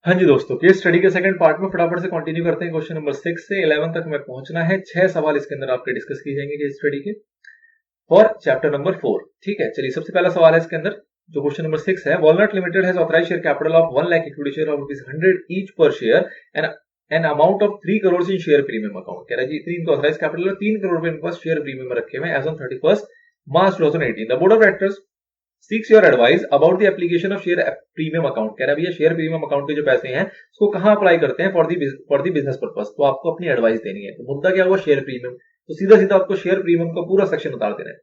हाँ जी दोस्तों, case study के सेकंड पार्ट में फटाफट से कंटिन्यू करते हैं। क्वेश्चन नंबर 6 से 11 तक हमें पहुंचना है। 6 सवाल इसके अंदर आपके डिस्कस किए जाएंगे केस स्टडी के और चैप्टर नंबर 4। ठीक है, चलिए सबसे पहला सवाल है इसके अंदर जो क्वेश्चन नंबर 6 है। Walnut limited has authorised share capital of 1 lakh equity share of ₹100 each per share and an amount of 3 crore in share premium account. कह रहा है जी इतनी इनका ऑथराइज कैपिटल है, 3 करोड़ रुपए इनके पास शेयर प्रीमियम में रखे हुए as on 31 March 2018। The board of directors seeks your advice about the application of share premium account. कह रहा है भैया शेयर प्रीमियम अकाउंट के जो पैसे हैं उसको कहां अप्लाई करते हैं फॉर दी बिजनेस पर्पस। तो आपको अपनी एडवाइस देनी है। तो मुद्दा क्या हुआ, शेयर प्रीमियम। तो सीधा सीधा आपको शेयर प्रीमियम का पूरा सेक्शन उतार देना है।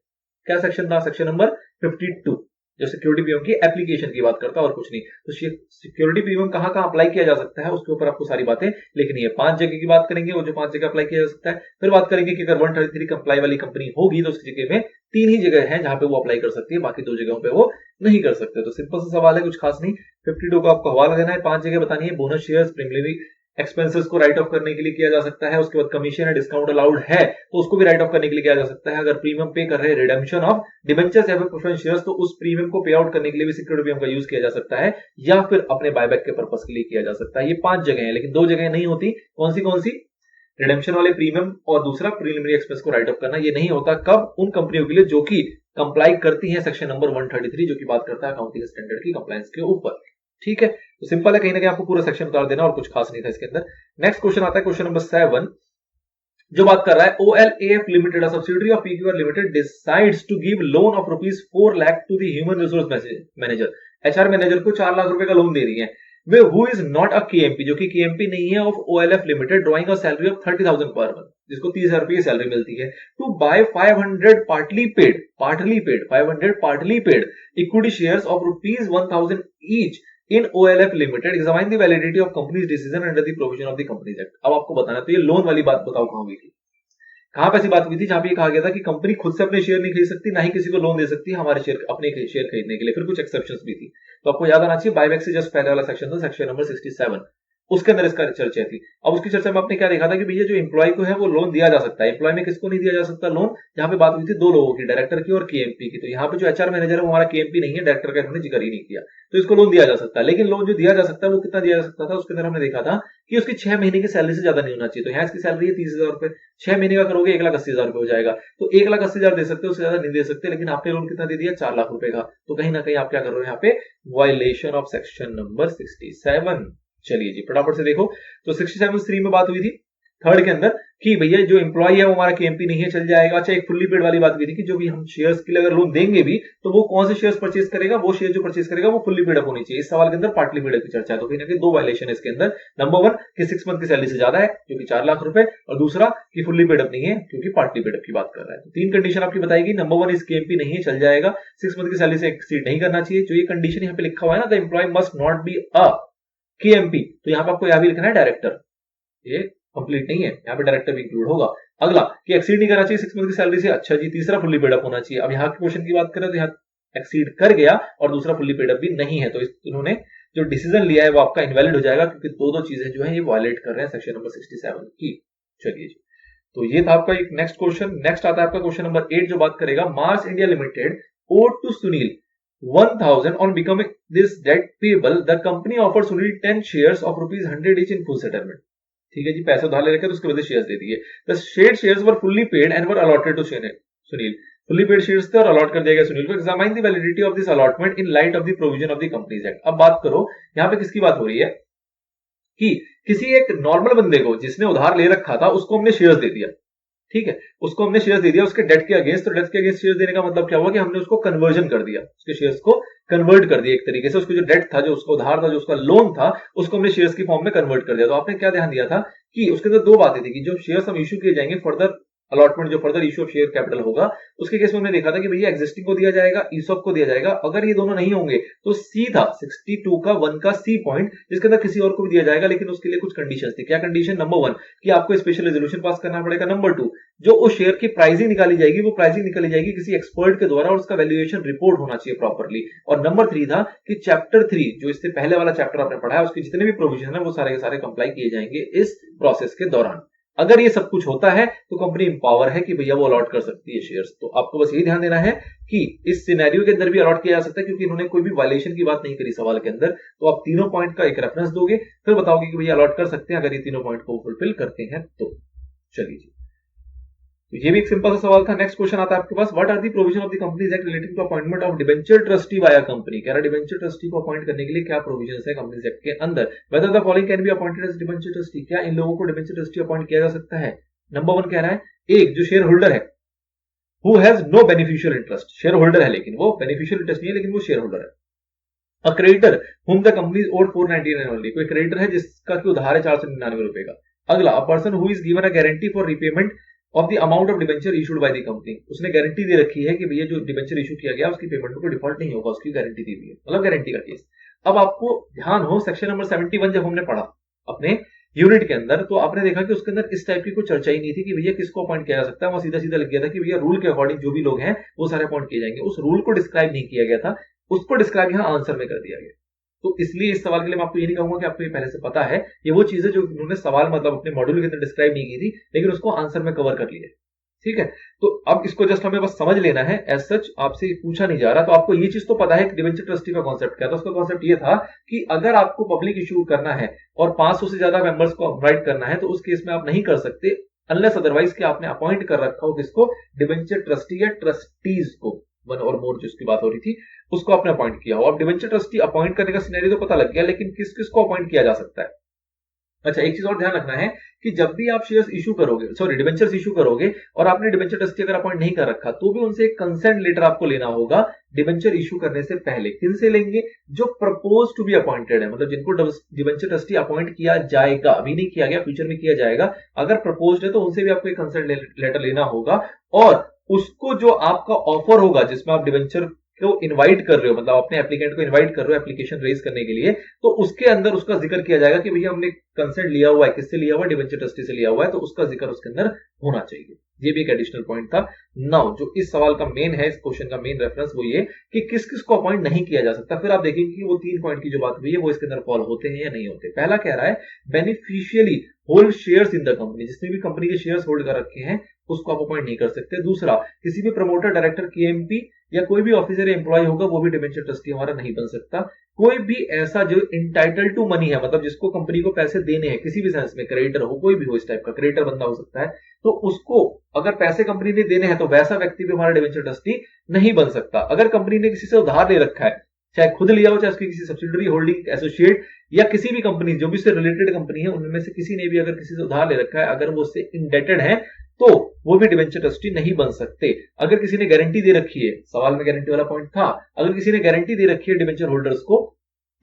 क्या सेक्शन था, सेक्शन नंबर 52 जो सिक्योरिटी प्रीमियम की एप्लीकेशन की बात करता है और कुछ नहीं। तो सिक्योरिटी प्रीमियम कहां कहां अप्लाई किया जा सकता है उसके ऊपर आपको सारी बातें लिखनी है। 5 जगह की बात करेंगे, वो जो 5 जगह अप्लाई किया जा सकता है। फिर बात करेंगे कि अगर 133 कंप्लाई वाली कंपनी होगी तो उसकी जगह में 3 ही जगह है जहां पे वो अप्लाई कर सकती है, बाकी 2 जगहों पे वो नहीं कर सकते। तो सिंपल सा सवाल है, कुछ खास नहीं। 52 को आपको हवाला देना है, 5 जगह बतानी है। बोनस शेयर्स, प्रीलिमिनरी एक्सपेंसेस को राइट ऑफ करने के लिए किया जा सकता है। उसके बाद कमीशन या डिस्काउंट अलाउड है तो उसको भी राइट ऑफ करने के लिए किया जा सकता है। अगर प्रीमियम पे कर रहे हैं, रिडेम्पशन ऑफ डिबेंचर्स या प्रेफरेंस शेयर्स, तो उस प्रीमियम को पे आउट करने के लिए भी सिक्योरिटी प्रीमियम का यूज किया जा सकता है या फिर अपने बायबैक के पर्पस के लिए किया जा सकता है। ये 5 जगह है, लेकिन 2 जगह नहीं होती। कौन सी? रिडेम्पशन वाले प्रीमियम और दूसरा प्रीलिमिनरी एक्सपेंस को राइट ऑफ करना। ये नहीं होता कब, उन कंपनियों के लिए जो कि कंप्लाई करती हैं सेक्शन नंबर 133 जो कि बात करता है अकाउंटिंग स्टैंडर्ड की कंप्लायंस के ऊपर। ठीक है, तो सिंपल है, कहीं ना कहीं आपको पूरा सेक्शन उतार देना और कुछ खास नहीं था इसके अंदर। नेक्स्ट क्वेश्चन आता है क्वेश्चन नंबर 7 जो बात कर रहा है OLAF limited a subsidiary of PQR limited decides to give loan of ₹4 lakh to the human resource manager. HR manager को 4 लाख रुपए का लोन दे रही है। वे who is not a KMP, जो कि KMP नहीं है, of OLF limited drawing a salary of 30,000 per month, जिसको 30,000 रुपए की सैलरी मिलती है, to buy 500 partly paid equity shares of ₹1,000 each in OLF limited. Examine the validity of companies decision under the provision of the companies act. अब आपको बताना, तो ये लोन वाली बात बताओ कहां हुई थी, कहां पे ऐसी बात हुई थी जहां पे ये कहा गया था कि कंपनी खुद से अपने शेयर नहीं खरीद सकती, ना ही किसी को लोन दे सकती है हमारे शेयर, अपने शेयर खरीदने के लिए। फिर कुछ एक्सेप्शंस भी थी, तो आपको याद आना चाहिए। बायबैक से जस्ट पहले वाला सेक्शन था, सेक्शन नंबर 67, उसके अंदर इसका चर्चा थी। अब उसकी चर्चा में आपने क्या देखा था कि भैया जो एम्प्लॉय को है वो लोन दिया जा सकता है। एम्प्लॉय में किसको नहीं दिया जा सकता लोन, जहां पे बात हुई थी 2 लोगों की, डायरेक्टर की और KMP की। तो यहाँ पे जो HR मैनेजर है वो हमारा KMP नहीं है, डायरेक्टर का इन्होंने जिक्र ही नहीं किया, तो इसको लोन दिया जा सकता है। लेकिन लोन जो दिया जा सकता है वो कितना दिया जा सकता था, उसके अंदर हमने देखा था कि उसकी 6 महीने की सैलरी से ज्यादा नहीं होना चाहिए। तो यहाँ इसकी सैलरी है 30,000 रुपए, 6 महीने का करोगे 1,80,000 रुपए हो जाएगा। तो 1,80,000 दे सकते हो, उससे ज्यादा नहीं दे सकते। लेकिन आपने लोन कितना दे दिया, 4 लाख रुपए का। तो कहीं ना कहीं आप क्या कर रहे हो यहाँ पे, वायलेशन ऑफ सेक्शन नंबर 67। चलिए जी फटाफट से देखो, तो 67(3) में बात हुई थी थर्ड के अंदर कि भैया जो एम्प्लॉय है वो हमारा KMP नहीं है, चल जाएगा। अच्छा, एक फुल्ली पेड वाली बात हुई थी कि जो भी हम शेयर्स के लिए अगर लोन देंगे भी तो वो कौन से शेयर्स परचेज करेगा, वो शेयर जो परचेज करेगा वो फुल्ली पेड अप होनी चाहिए। इस सवाल के अंदर पार्टली पेड अप की चर्चा है। तो कहीं ना कहीं 2 वायलेशन है इसके अंदर। नंबर 1 कि 6 मंथ की सैलरी से ज्यादा है जो कि 4 लाख रुपए, और दूसरा कि फुल्ली पेड अप नहीं है क्योंकि पार्टली पेड अप की बात कर रहा है। तो 3 कंडीशन आपकी बताएगी। नंबर 1 इस KMP नहीं है, चल जाएगा। 6 मंथ की सैलरी से एक्सीड नहीं करना चाहिए। जो ये कंडीशन यहाँ पे लिखा हुआ है ना, the employee must not be a KMP, तो यहाँ पे आपको यह भी लिखना है डायरेक्टर, ये कंप्लीट नहीं है, यहाँ पे डायरेक्टर भी इंक्लूड होगा। अगला कि एक्सीड नहीं करना चाहिए 6 मंथ की सैलरी से। अच्छा जी, तीसरा फुल्ली पेड अप होना चाहिए। अब यहाँ के क्वेश्चन की बात करें तो यहाँ एक्सीड कर गया और दूसरा फुल्ली पेड अप भी नहीं है, तो इन्होंने जो डिसीजन लिया है वो आपका इनवैलिड हो जाएगा, क्योंकि दो चीजें जो है ये वायलेट कर रहे हैं सेक्शन नंबर 67 की। चलिए जी, तो ये था आपका एक नेक्स्ट क्वेश्चन। नेक्स्ट आता है आपका क्वेश्चन नंबर 8 जो बात करेगा, Mars India limited owed to Sunil 1,000 on becoming this debt payable, the company offers Sunil 10 shares of ₹100 each in full settlement. ठीक है जी, पैसे उधार ले लेकर उसके बाद शेयर्स दे दिए। The said shares were fully paid and were allotted to Sunil. Fully paid shares थे और अलॉट कर दिया गया सुनील को। Examine the validity of this allotment in light of the provision of the companies act. अब बात करो यहाँ पे किसकी बात हो रही है कि किसी एक नॉर्मल बंदे को जिसने उधार ले रखा था उसको हमने शेयर्स दे दिया। ठीक है, उसको हमने शेयर्स दे दिया उसके डेट के अगेंस्ट। तो डेट के अगेंस्ट शेयर्स देने का मतलब क्या हुआ कि हमने उसको कन्वर्जन कर दिया, उसके शेयर्स को कन्वर्ट कर दिया एक तरीके से। उसको जो डेट था, जो उसका उधार था, जो उसका लोन था, उसको हमने शेयर्स की फॉर्म में कन्वर्ट कर दिया। तो आपने क्या ध्यान दिया था कि उसके अंदर 2 बातें थी कि जो शेयर्स हम इश्यू किए जाएंगे फर्दर अलॉटमेंट, जो further issue of share capital होगा, उसके केस में हमने देखा था कि भैया एग्जिस्टिंग को दिया जाएगा, ईसॉप को दिया जाएगा। अगर ये दोनों नहीं होंगे तो सीधा 62 का 1 का C पॉइंट जिसके अंदर किसी और को भी दिया जाएगा, लेकिन उसके लिए कुछ कंडीशंस थी। क्या कंडीशन? नंबर 1 कि आपको स्पेशल रेजोल्यूशन पास करना पड़ेगा। नंबर 2 जो उस शेयर की प्राइसिंग निकाली जाएगी वो प्राइसिंग निकाली जाएगी किसी एक्सपर्ट के द्वारा और उसका वैल्यूएशन रिपोर्ट होना चाहिए प्रॉपर्ली। और नंबर 3 था कि चैप्टर 3 जो इससे पहले वाला चैप्टर आपने पढ़ा है उसके जितने भी प्रोविजन है वो सारे के सारे कंप्लाई किए जाएंगे इस प्रोसेस के दौरान। अगर ये सब कुछ होता है तो कंपनी इंपावर है कि भैया वो अलॉट कर सकती है शेयर्स। तो आपको बस यही ध्यान देना है कि इस सिनेरियो के अंदर भी अलॉट किया जा सकता है, क्योंकि इन्होंने कोई भी वायलेशन की बात नहीं करी सवाल के अंदर। तो आप तीनों पॉइंट का एक रेफरेंस दोगे, फिर बताओगे कि भैया अलॉट कर सकते हैं अगर ये तीनों पॉइंट को फुलफिल करते हैं तो। चलिए जी, तो ये भी एक सिंपल सा सवाल था। नेक्स्ट क्वेश्चन आता है आपके पास, what are the provision of the companies act relating to appointment of debenture trustee via company. कह रहा डिबेंचर ट्रस्टी को अपॉइंट करने के लिए क्या प्रोविजंस है कंपनीज एक्ट के अंदर। Whether the following can be appointed as debenture trustee, क्या इन लोगों को डिबेंचर ट्रस्टी अपॉइंट किया जा सकता है। नंबर 1 कह रहा है, एक जो शेयर होल्डर है who has know beneficial interest, share holder है लेकिन वो बेनिफिशियल इंटरेस्ट नहीं है, लेकिन वो शेयर होल्डर है। A creditor whom the company owed 499 only, कोई क्रेडिटर है जिसका कि उधार है 499 रुपए का। अगला, a person who is given a guarantee for repayment of the amount of debenture issued by the company, उसने गारंटी दे रखी है कि भैया जो डिबेंचर इशू किया गया उसकी पेमेंट में कोई डिफॉल्ट नहीं होगा, उसकी गारंटी दी हुई है, मतलब गारंटी का केस। अब आपको ध्यान हो, सेक्शन नंबर 71 जब हमने पढ़ा अपने यूनिट के अंदर, तो आपने देखा कि उसके अंदर इस टाइप की कोई चर्चा ही नहीं थी कि भैया किसको अपॉइंट किया जा सकता है। वहां सीधा सीधा लग गया था कि भैया रूल के अकॉर्डिंग जो भी लोग हैं वो सारे अपॉइंट किए जाएंगे। उस रूल को डिस्क्राइब नहीं किया गया था, उसको डिस्क्राइब यहाँ आंसर में कर दिया गया। तो इसलिए इस सवाल के लिए मैं आपको ये नहीं कहूंगा कि आपको ये पहले से पता है, ये वो चीजें जो उन्होंने सवाल मतलब अपने मॉड्यूल के अंदर डिस्क्राइब नहीं की थी, लेकिन उसको आंसर में कवर कर लिया। ठीक है, तो अब इसको जस्ट हमें बस समझ लेना है, एज सच आपसे पूछा नहीं जा रहा। तो आपको ये चीज तो पता है कि डिबेंचर ट्रस्टी का कॉन्सेप्ट क्या था। उसका कॉन्सेप्ट ये था कि अगर आपको पब्लिक इशू करना है और 500 से ज्यादा मेंबर्स को इनवाइट करना है, तो उस केस में आप नहीं कर सकते अनलेस अदरवाइज कि आपने अपॉइंट कर रखा हो किसको, डिबेंचर ट्रस्टी या ट्रस्टीज को, वन और मोर जिसकी बात हो रही थी उसको आपने अपॉइंट किया हो। अब डिबेंचर ट्रस्टी अपॉइंट करने का सिनेरियो तो पता लग गया, लेकिन किस किस को अपॉइंट किया जा सकता है। अच्छा, एक चीज और ध्यान रखना है कि जब भी आप शेयर्स इशू करोगे, सॉरी डिबेंचर्स इशू करोगे और आपने डिबेंचर ट्रस्टी अगर अपॉइंट नहीं कर रखा, तो भी उनसे एक कंसेंट लेटर आपको लेना होगा डिबेंचर इशू करने से पहले। किन से लेंगे, जो प्रपोज टू बी अपॉइंटेड है, मतलब जिनको डिबेंचर ट्रस्टी अपॉइंट किया जाएगा, अभी नहीं किया गया, फ्यूचर में किया जाएगा, अगर प्रपोज्ड है तो उनसे भी आपको एक कंसेंट लेटर लेना होगा। और उसको जो आपका ऑफर होगा जिसमें आप डिबेंचर को इनवाइट कर रहे हो, मतलब अपने एप्लीकेंट को इनवाइट कर रहे हो एप्लीकेशन रेज करने के लिए, तो उसके अंदर उसका जिक्र किया जाएगा कि भैया हमने कंसेंट लिया हुआ है, किससे लिया हुआ है, डिबेंचर ट्रस्टी से लिया हुआ है, तो उसका जिक्र उसके अंदर होना चाहिए। ये भी एक एडिशनल पॉइंट था। नाउ जो इस सवाल का मेन है, इस क्वेश्चन का मेन रेफरेंस वो ये कि किस किस को अपॉइंट नहीं किया जा सकता। फिर आप देखेंगे कि वो 3 पॉइंट की जो बात हुई है वो इसके अंदर फॉल होते हैं या नहीं होते। पहला कह रहा है beneficially hold shares in the company, जिसने भी कंपनी के शेयर्स होल्ड कर रखे हैं उसको आप अपॉइंट नहीं कर सकते। दूसरा, किसी भी प्रमोटर, डायरेक्टर, केएमपी या कोई भी ऑफिसर या एम्प्लॉय होगा वो भी डिबेंचर ट्रस्टी हमारा नहीं बन सकता। कोई भी ऐसा जो इंटाइटल टू मनी है, मतलब जिसको कंपनी को पैसे देने हैं किसी भी सेंस में, क्रेडिटर हो, कोई भी हो इस टाइप का क्रेडिटर बंदा हो सकता है, तो उसको अगर पैसे कंपनी ने देने हैं तो वैसा व्यक्ति भी हमारा डिबेंचर ट्रस्टी नहीं बन सकता। अगर कंपनी ने किसी से उधार ले रखा है, चाहे खुद लिया हो चाहे उसकी किसी सब्सिडरी, होल्डिंग, एसोसिएट या किसी भी कंपनी जो भी उससे रिलेटेड कंपनी है, उनमें से किसी ने भी अगर किसी से उधार ले रखा है, अगर वो उससे इंडेटेड है तो वो भी डिबेंचर ट्रस्टी नहीं बन सकते। अगर किसी ने गारंटी दे रखी है, सवाल में गारंटी वाला पॉइंट था, अगर किसी ने गारंटी दे रखी है डिबेंचर होल्डर्स को,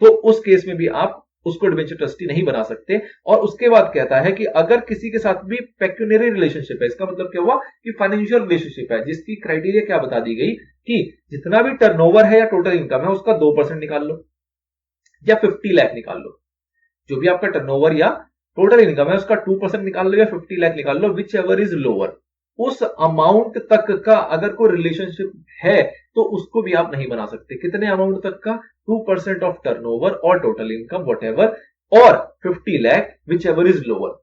तो उस केस में भी आप उसको डिबेंचर ट्रस्टी नहीं बना सकते। और उसके बाद कहता है कि अगर किसी के साथ भी पेक्यूनरी रिलेशनशिप है, इसका मतलब क्या हुआ कि फाइनेंशियल रिलेशनशिप है, जिसकी क्राइटेरिया क्या बता दी गई कि जितना भी टर्नओवर है या टोटल इनकम है उसका 2% निकाल लो या 50 लाख निकाल लो। जो भी आपका टर्नओवर या टोटल इनकम है उसका 2% निकाल लो या 50 लाख निकाल लो, विच एवर इज लोअर। उस अमाउंट तक का अगर कोई रिलेशनशिप है तो उसको भी आप नहीं बना सकते। कितने अमाउंट तक का, 2% ऑफ टर्नओवर और टोटल इनकम वट एवर, और 50 lakh which ever is lower.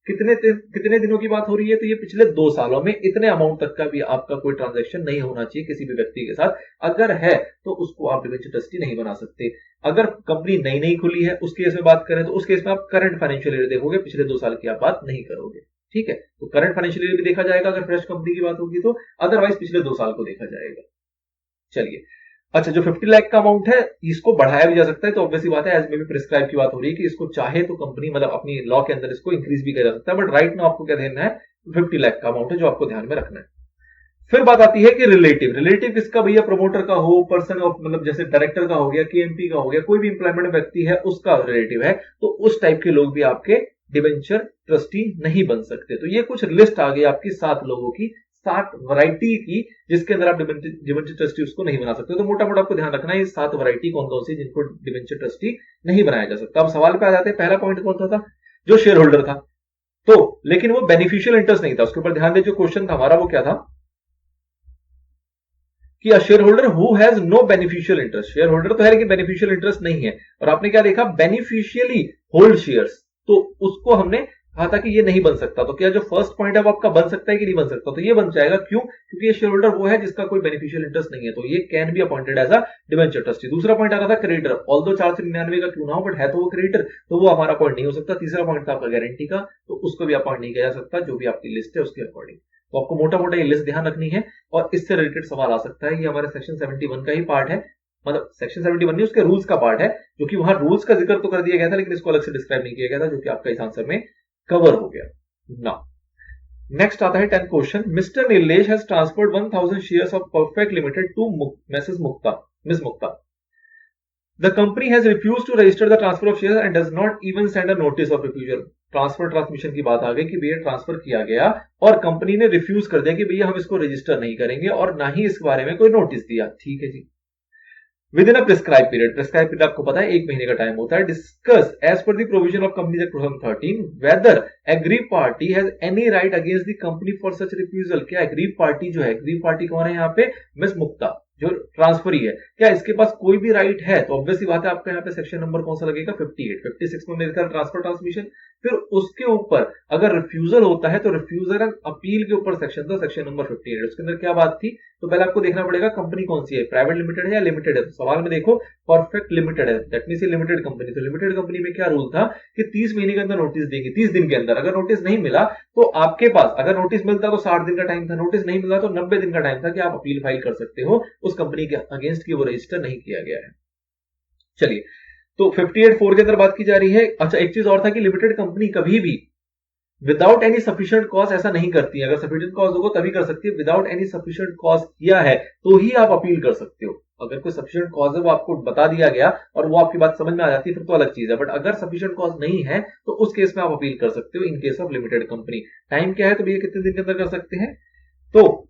कितने दिनों की बात हो रही है, तो ये पिछले 2 सालों में इतने अमाउंट तक का भी आपका कोई ट्रांजैक्शन नहीं होना चाहिए किसी भी व्यक्ति के साथ। अगर है तो उसको आप डिबेंचर ट्रस्टी नहीं बना सकते। अगर कंपनी नई नई खुली है उस केस में बात करें तो उस केस में आप करंट फाइनेंशियल ईयर देखोगे, पिछले 2 साल की आप बात नहीं करोगे। ठीक है, तो करंट फाइनेंशियल ईयर भी देखा जाएगा अगर फ्रेश कंपनी की बात होगी तो, अदरवाइज पिछले 2 साल को देखा जाएगा। चलिए, अच्छा, जो 50 लाख का अमाउंट है इसको बढ़ाया भी जा सकता है, तो ऑब्वियसली बात है, एज में भी प्रिस्क्राइब की बात हो रही है कि इसको चाहे तो कंपनी मतलब अपनी लॉ के अंदर इसको इंक्रीज भी किया जा सकता है, बट राइट नाउ आपको क्या ध्यान है, 50 लाख का अमाउंट है जो आपको ध्यान में रखना है। फिर बात आती है कि रिलेटिव किसका, भैया प्रमोटर का हो, पर्सन ऑफ मतलब जैसे डायरेक्टर का हो गया, केएमपी का हो गया, कोई भी इंप्लॉयमेंट व्यक्ति है उसका रिलेटिव है, तो उस टाइप के लोग भी आपके डिबेंचर ट्रस्टी नहीं बन सकते। तो ये कुछ लिस्ट आ गई आपकी 7 लोगों की, 7 वैरायटी की, जिसके अंदर आप डिबेंचर ट्रस्टी उसको नहीं बना सकते। तो मोटा मोटा आपको ध्यान रखना है ये 7 वैरायटी कौन कौन सी जिनको डिबेंचर ट्रस्टी नहीं बनाया जा सकता। अब सवाल पे आ जाते हैं, पहला पॉइंट कौन सा था, जो शेयर होल्डर था, तो लेकिन वो बेनिफिशियल इंटरेस्ट नहीं था। उसके ऊपर ध्यान दे, जो क्वेश्चन था हमारा वो क्या था कि a share holder who has know beneficial interest, share holder तो है लेकिन बेनिफिशियल इंटरेस्ट नहीं है। और आपने क्या देखा, बेनिफिशियली होल्ड शेयर्स, तो उसको हमने कहा था कि ये नहीं बन सकता, तो क्या जो फर्स्ट पॉइंट है वो आपका बन सकता है कि नहीं बन सकता? तो ये बन जाएगा। क्यों? क्योंकि ये शेयर होल्डर वो है जिसका कोई बेनिफिशियल इंटरेस्ट नहीं है, तो ये can be appointed as a debenture trustee. दूसरा पॉइंट आ रहा था क्रेडिटर, ऑल्दो 499 का क्यों ना हो, बट है तो वो क्रेडिटर, तो वो हमारा पॉइंट नहीं हो सकता। तीसरा पॉइंट था आपका गारंटी का, तो उसको भी अपॉइंट नहीं किया जा सकता, जो भी आपकी लिस्ट है उसके अकॉर्डिंग। तो आपको मोटा मोटा ये लिस्ट ध्यान रखनी है, और इससे रिलेटेड सवाल आ सकता है। ये हमारे सेक्शन 71 का ही पार्ट है, मतलब सेक्शन 71 नहीं, उसके रूल्स का पार्ट है, जो कि वहां रूल्स का जिक्र तो कर दिया गया था, लेकिन इसको अलग से डिस्क्राइब नहीं किया गया था, जो कि आपका इस आंसर में कवर हो गया। नाउ नेक्स्ट आता है 10th question. Mr Nilesh has transferred 1000 shares of Perfect limited to Mrs Mukta, miss Mukta. The company has refused to register the transfer of shares and does not even send a notice of refusal. Transfer transmission की बात आ गई कि भैया transfer किया गया और company ने refuse कर दिया कि भैया हम इसको रजिस्टर नहीं करेंगे, और ना ही इस बारे में कोई नोटिस दिया। ठीक है जी। Within a prescribe period, prescribe period आपको पता है 1 महीने का टाइम होता है। Discuss as per the provision of companies act 2013 whether aggrieve party has any right against the company for such refusal. क्या एग्रीव पार्टी जो है, एग्रीव पार्टी कौन है यहाँ पे? मिस मुक्ता जो ट्रांसफरी है, क्या इसके पास कोई भी राइट है? तो ऑब्वियसली बात है, आपका यहाँ पे सेक्शन नंबर कौन सा लगेगा? 58। 56 में मेरे ख्याल ट्रांसफर ट्रांसमिशन। फिर उसके ऊपर अगर रिफ्यूजल होता है तो रिफ्यूजल एंड अपील के ऊपर सेक्शन था, सेक्शन नंबर 58। उसके अंदर क्या बात थी? तो पहले आपको देखना पड़ेगा कंपनी कौन सी है, प्राइवेट लिमिटेड है या लिमिटेड है। तो सवाल में देखो परफेक्ट लिमिटेड है, दैट मींस ये लिमिटेड कंपनी। तो लिमिटेड कंपनी में क्या रूल था कि 30 महीने के अंदर नोटिस देंगे, 30 दिन के अंदर। अगर नोटिस नहीं मिला तो आपके पास, अगर नोटिस मिलता तो 60 दिन का टाइम था, नोटिस नहीं मिला तो 90 दिन का टाइम था कि आप अपील फाइल कर सकते हो उस कंपनी के अगेंस्ट की वो रजिस्टर नहीं किया गया है। चलिए, तो 58(4) के अंदर बात की जा रही है। अच्छा, एक चीज और था कि लिमिटेड कंपनी कभी भी विदाउट एनी सफिशिएंट कॉज ऐसा नहीं करती है। अगर सफिशिएंट कॉज होगा तभी कर सकती है, विदाउट एनी सफिशिएंट कॉज किया है तो ही आप अपील कर सकते हो। अगर कोई सफिशिएंट कॉज है वो आपको बता दिया गया और वो आपकी बात समझ में आ जाती है, फिर तो अलग चीज है। बट अगर सफिशिएंट कॉज नहीं है तो उस केस में आप अपील कर सकते हो इन case of limited company. Time क्या है? तो भैया कितने दिन के अंदर कर सकते हैं? तो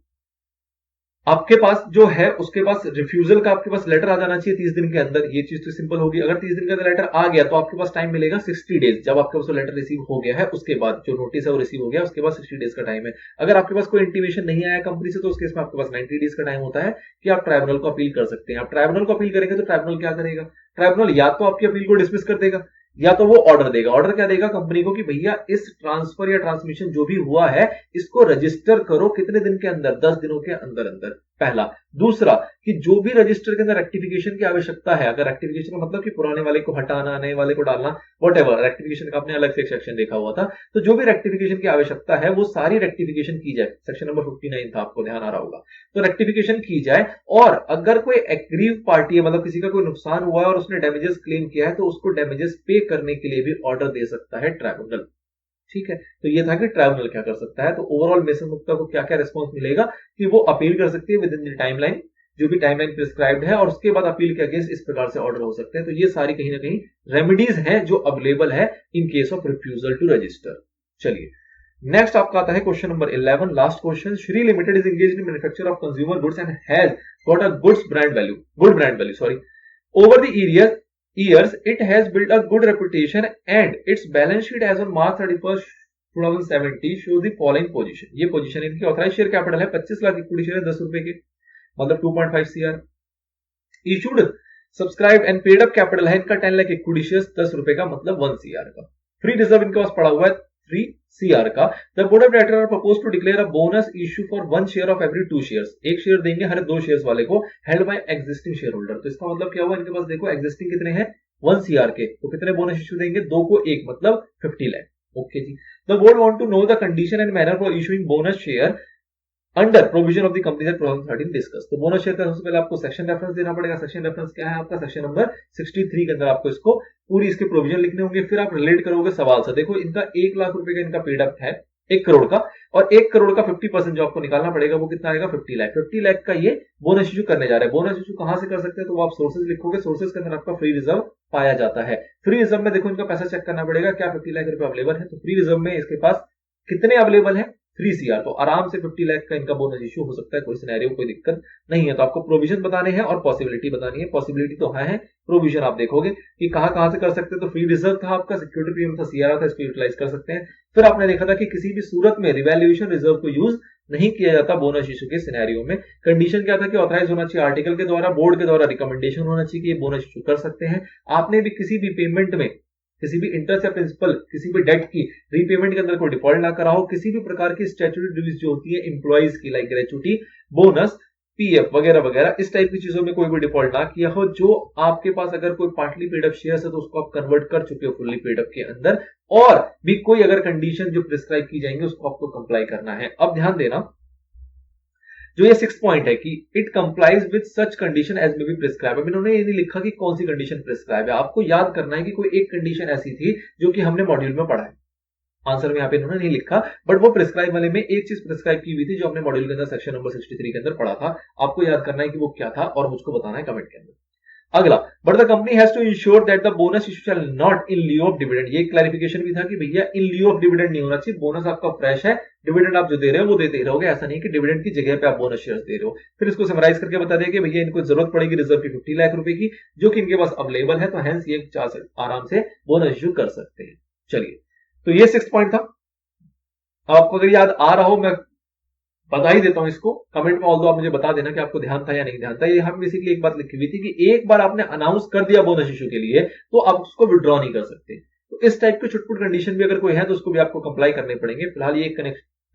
आपके पास जो है उसके पास रिफ्यूजल का आपके पास लेटर आ जाना चाहिए 30 दिन के अंदर। ये चीज तो सिंपल होगी। अगर 30 दिन के अंदर लेटर आ गया तो आपके पास टाइम मिलेगा 60 डेज। जब आपके पास लेटर रिसीव हो गया है उसके बाद, जो नोटिस है वो रिसीव हो गया, उसके बाद 60 डेज का टाइम है। अगर आपके पास कोई इंटीमेशन नहीं आया कंपनी से तो उस केस में आपके पास 90 डेज का टाइम होता है कि आप ट्राइब्यूनल को अपील कर सकते हैं। आप ट्राइब्यूनल को अपील करेंगे तो ट्राइब्यूनल क्या करेगा? ट्राइब्यूनल या तो आपकी अपील को डिसमिस कर देगा या तो वो ऑर्डर देगा। ऑर्डर क्या देगा कंपनी को कि भैया इस ट्रांसफर या ट्रांसमिशन जो भी हुआ है इसको रजिस्टर करो कितने दिन के अंदर? 10 दिनों के अंदर अंदर, पहला। दूसरा कि जो भी रजिस्टर के अंदर रेक्टिफिकेशन की आवश्यकता है, अगर रेक्टिफिकेशन का मतलब कि पुराने वाले को हटाना, नए वाले को डालना, व्हाटएवर, रेक्टिफिकेशन का आपने अलग से एक सेक्शन देखा हुआ था, तो जो भी रेक्टिफिकेशन की आवश्यकता है वो सारी रेक्टिफिकेशन की जाए। सेक्शन नंबर 59 था, आपको ध्यान आ रहा होगा। तो रेक्टिफिकेशन की जाए, और अगर कोई एग्रीव पार्टी है, मतलब किसी का कोई नुकसान हुआ है और उसने डैमेजेस क्लेम किया है, तो उसको डैमेजेस पे करने के लिए भी ऑर्डर दे सकता है ट्राइब्यूनल। ठीक है, तो ये था कि ट्राइब्यूनल क्या कर सकता है। तो ओवरऑल मिसेस मुक्ता को क्या क्या रिस्पॉन्स मिलेगा कि वो अपील कर सकती है विद इन द टाइमलाइन, जो भी टाइमलाइन प्रिस्क्राइब्ड है, और उसके बाद अपील के अगेंस्ट इस प्रकार से ऑर्डर हो सकते हैं। तो ये सारी कहीं ना कहीं रेमेडीज हैं जो अवेलेबल है in case of refusal to register. चलिए, नेक्स्ट आपका आता है question number 11, last question. Shree limited is engaged in manufacture of consumer goods and has got a good brand value over the years it has built a good reputation and its balance sheet as on March 31st 2017 shows the following position। ये position इनकी authorise share capital है 25 lakh equity share 10 रुपए के, मतलब 2.5 CR। Issued subscribe and paid up capital है इनका 10 lakh equity share 10 रुपए का, मतलब 1 CR का। फ्री रिजर्व इनके पास पड़ा हुआ है 3 CR का। The board of director are propose to declare a bonus issue for 1 share of every 2 shares. एक शेयर देंगे हर 2 शेयर्स वाले को, held by existing share holder. तो इसका मतलब क्या हुआ? इनके पास देखो एग्जिस्टिंग कितने हैं? 1 CR के, तो कितने बोनस इश्यू देंगे? 2 को 1, मतलब 50 लाख। ओके जी। The board want to know the condition and manner for issuing bonus share under provision of the company act 2013 discuss. तो बोनस शेयर का सबसे पहले आपको सेक्शन रेफरेंस देना पड़ेगा। सेक्शन रेफरेंस क्या है आपका? सेक्शन नंबर 63 के अंदर आपको इसको पूरी इसके प्रोविजन लिखने होंगे। फिर आप रिलेट करोगे सवाल से। देखो इनका 1 लाख रुपए का इनका पेड अप है 1 करोड़ का, और 1 करोड़ का 50% जो आपको निकालना पड़ेगा वो कितना आएगा? 50 लाख। 50 लाख का ये बोनस इशू करने जा रहे हैं। बोनस इशू कहां से कर सकते हैं? तो वो आप सोर्सेज लिखोगे, सोर्सेज के अंदर आपका फ्री रिजर्व पाया जाता है। फ्री रिजर्व में देखो इनका पैसा चेक करना पड़ेगा, क्या 50 लाख रुपए अवेलेबल है? तो फ्री रिजर्व में इसके पास कितने अवेलेबल है? 3 CR। तो आराम से 50 लाख का इनका बोनस इशू हो सकता है, कोई सिनेरियो कोई दिक्कत नहीं है। तो आपको प्रोविजन बताने हैं और पॉसिबिलिटी बतानी है। पॉसिबिलिटी तो है, प्रोविजन आप देखोगे कि कहां से कर सकते हैं। तो फ्री रिजर्व था आपका, सिक्योरिटी प्रीमियम था, CR था, इसको यूटिलाइज कर सकते हैं। फिर आपने देखा था कि किसी भी सूरत में रिवैल्यूएशन रिजर्व को यूज नहीं किया जाता बोनस इशू के सिनेरियो में। कंडीशन क्या था कि ऑथराइज होना चाहिए आर्टिकल के द्वारा, बोर्ड के द्वारा रिकमेंडेशन होना चाहिए कि ये बोनस इशू कर सकते हैं। आपने भी किसी भी पेमेंट में किसी भी इंटरेस्ट या प्रिंसिपल किसी भी डेट की रीपेमेंट के अंदर कोई डिफॉल्ट ना करा हो, किसी भी प्रकार की स्टैट्यूटरी ड्यूटीज जो होती है एम्प्लॉइज की लाइक ग्रेचुटी, बोनस, पीएफ वगैरह वगैरह, इस टाइप की चीजों में कोई भी डिफॉल्ट ना किया हो, जो आपके पास अगर कोई पार्टली पेड अप शेयर्स है तो उसको आप कन्वर्ट कर चुके हो फुल्ली पेड अप के अंदर, और भी कोई अगर कंडीशन जो प्रिस्क्राइब की जाएंगे उसको आपको कंप्लाई करना है। अब ध्यान देना, जो ये 6 पॉइंट है कि it complies with such condition as may be prescribe. अब इन्होंने ये नहीं लिखा कि कौन सी कंडीशन प्रिस्क्राइब है, आपको याद करना है कि कोई एक कंडीशन ऐसी थी जो कि हमने मॉड्यूल में पढ़ा है। आंसर में यहाँ पे इन्होंने नहीं लिखा, बट वो प्रिस्क्राइब वाले में एक चीज प्रिस्क्राइब की हुई थी जो हमने मॉड्यूल के अंदर सेक्शन नंबर 63 के अंदर पढ़ा था। आपको याद करना है कि वो क्या था और मुझको बताना है कमेंट के अंदर। अगला, but the company has to ensure that the bonus issue shall not in lieu of dividend. ये क्लैरिफिकेशन भी था कि भैया इन लिeu ऑफ डिविडेंड नहीं होना चाहिए, बोनस आपका फ्रेश है, डिविडेंड आप जो दे रहे हो वो देते रहोगे, ऐसा नहीं कि डिविडेंड की जगह पे आप बोनस शेयर्स दे रहे हो। फिर इसको समराइज करके बता दिया कि भैया इनको जरूरत पड़ेगी रिजर्व की 50 लाख रुपए की, जो कि इनके पास अवेलेबल है, तो हेंस ये आराम से बोनस इशू कर सकते हैं। चलिए, तो ये 6 पॉइंट था। आपको अगर याद आ रहा हो, मैं बता ही देता हूं इसको कमेंट में, ऑल्दो आप मुझे बता देना कि आपको ध्यान था या नहीं ध्यान था। ये हम बेसिकली एक बात लिखी हुई थी कि एक बार आपने अनाउंस कर दिया बोनस इशू के लिए तो आप उसको विड्रॉ नहीं कर सकते। तो इस टाइप के छुटपुट कंडीशन भी अगर कोई है तो उसको भी आपको कंप्लाई करने पड़ेंगे। फिलहाल ये एक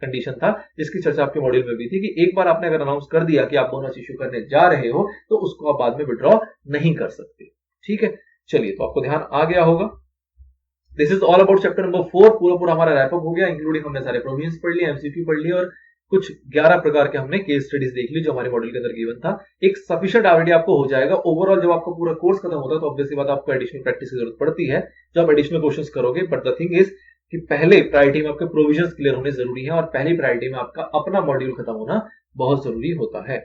कंडीशन था जिसकी चर्चा आपके मॉड्यूल में भी थी कि एक बार आपने अगर अनाउंस कर दिया कि आप बोनस इशू करने जा रहे हो तो उसको आप बाद में विड्रॉ नहीं कर सकते। ठीक है, चलिए, तो आपको ध्यान आ गया होगा। This is all about chapter number 4। पूरा हमारा रैपअप हो गया, इंक्लूडिंग हमने सारे प्रोविजंस पढ़ लिए, एमसीक्यू पढ़ लिए और कुछ 11 प्रकार के हमने केस स्टडीज देख ली जो हमारे मॉड्यूल के अंदर गिवन था। एक सफिशिएंट आइडिया आपको हो जाएगा। ओवरऑल जब आपका पूरा कोर्स खत्म होता है तो ऑब्वियसली बात आपको एडिशनल प्रैक्टिस की जरूरत पड़ती है, जो आप एडिशनल क्वेश्चंस करोगे। बट द थिंग इज कि पहले प्रायोरिटी में आपके प्रोविजंस क्लियर होने जरूरी है और पहली प्रायोरिटी में आपका अपना मॉड्यूल खत्म होना बहुत जरूरी होता है।